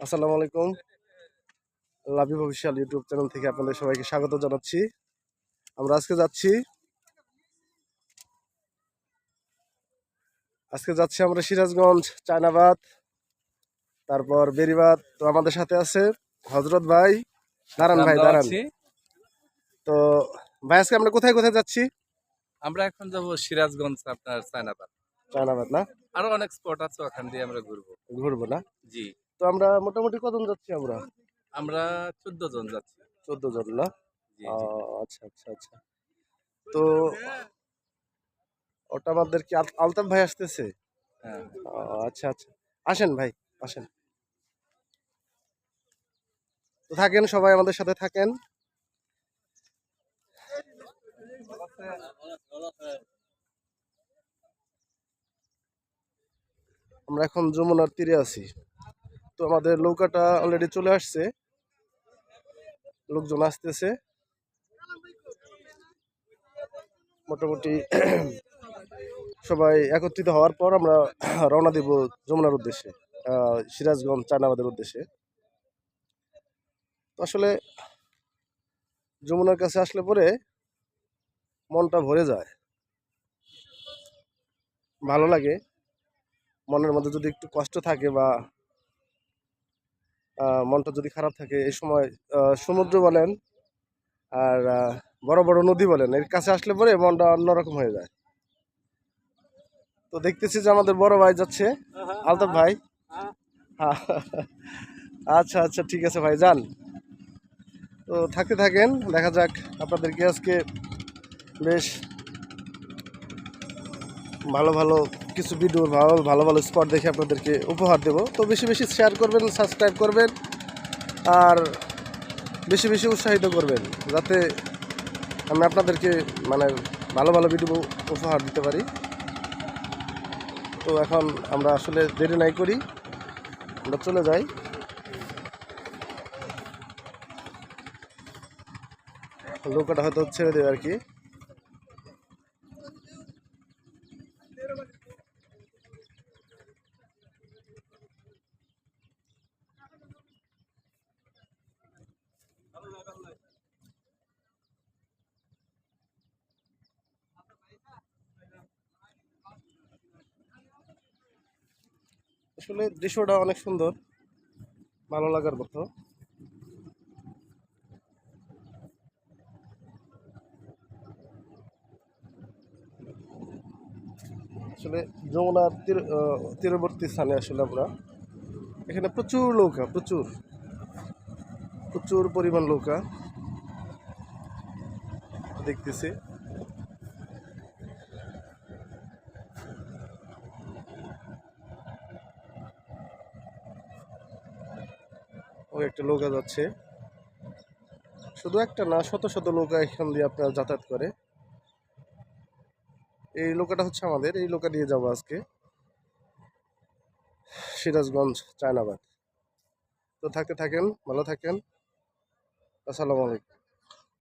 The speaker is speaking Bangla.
আসসালামু আলাইকুম। লাবিব অফিসিয়াল ইউটিউব চ্যানেল থেকে আপনাদের সবাইকে স্বাগত জানাচ্ছি। আমরা আজকে যাচ্ছি আমরা সিরাজগঞ্জ, চায়নাবাদ, তারপর বেরিবাদ। তো আমাদের সাথে আছে হজরত ভাই। দাঁড়ান ভাই, আমরাও দাঁড়ান। আছি। তো ভাই, আজকে আমরা কোথায় কোথায় যাচ্ছি? আমরা এখন যাব সিরাজগঞ্জ, আপনার চায়নাবাদ। চায়নাবাদ না? আরো অনেক স্পট আছে, ওখান দিয়ে আমরা ঘুরবো। ঘুরবো না? জি, তো আমরা মোটামুটি কজন যাচ্ছি আমরা? আমরা 14 জন যাচ্ছি। 14 জন না? জি জি। আচ্ছা আচ্ছা আচ্ছা। তো ওটা আমাদের কি আলতাফ ভাই আসতেছে? হ্যাঁ, আচ্ছা আচ্ছা। আসেন ভাই, আসেন। তো থাকেন, সবাই আমাদের সাথে থাকেন। আমরা এখন যমুনার তীরে আছি। তো আমাদের নৌকাটা অলরেডি চলে আসছে, লোকজন আসতেছে মোটামুটি। সবাই একত্রিত হওয়ার পর আমরা রওনা দিব যমুনার উদ্দেশ্যে, সিরাজগঞ্জ চায়নাবাদের উদ্দেশ্যে। তো আসলে যমুনার কাছে আসলে পরে মনটা ভরে যায়, ভালো লাগে। মনের মধ্যে যদি একটু কষ্ট থাকে বা মনটা যদি খারাপ থাকে, এই সময় সমুদ্র বলেন আর বড় বড় নদী বলেন, এর কাছে আসলে পরে মনটা অন্যরকম হয়ে যায়। তো দেখতেছি যে আমাদের বড় ভাই যাচ্ছে, আলতাফ ভাই। হ্যাঁ, আচ্ছা আচ্ছা, ঠিক আছে ভাই, যান। তো থাকতে থাকেন, দেখা যাক। আপনাদেরকে আজকে বেশ ভালো ভালো কিছু ভিডিও, ভালো ভালো ভালো স্পট দেখে আপনাদেরকে উপহার দেব। তো বেশি বেশি শেয়ার করবেন, সাবস্ক্রাইব করবেন, আর বেশি বেশি উৎসাহিত করবেন, যাতে আমি আপনাদেরকে মানে ভালো ভালো ভিডিও উপহার দিতে পারি। তো এখন আমরা আসলে দেরি নাই করি, আমরা চলে যাই। নৌকাটা হয়তো ছেড়ে দেবে আর কি। আসলে দৃশ্যটা অনেক সুন্দর, ভালো লাগার মতো। আসলে যমুনার তীরবর্তী স্থানে আসলে আমরা, এখানে প্রচুর নৌকা, প্রচুর প্রচুর পরিমাণ নৌকা দেখতেছি। ওই একটা নৌকা যাচ্ছে, শুধু একটা না, শত শত নৌকা এখান দিয়ে আপনার যাতায়াত করে। এই নৌকাটা হচ্ছে আমাদের, এই নৌকা দিয়ে যাবো আজকে সিরাজগঞ্জ, চায়নাবাদ। তো থাকতে থাকেন, ভালো থাকেন। আসসালামু আলাইকুম।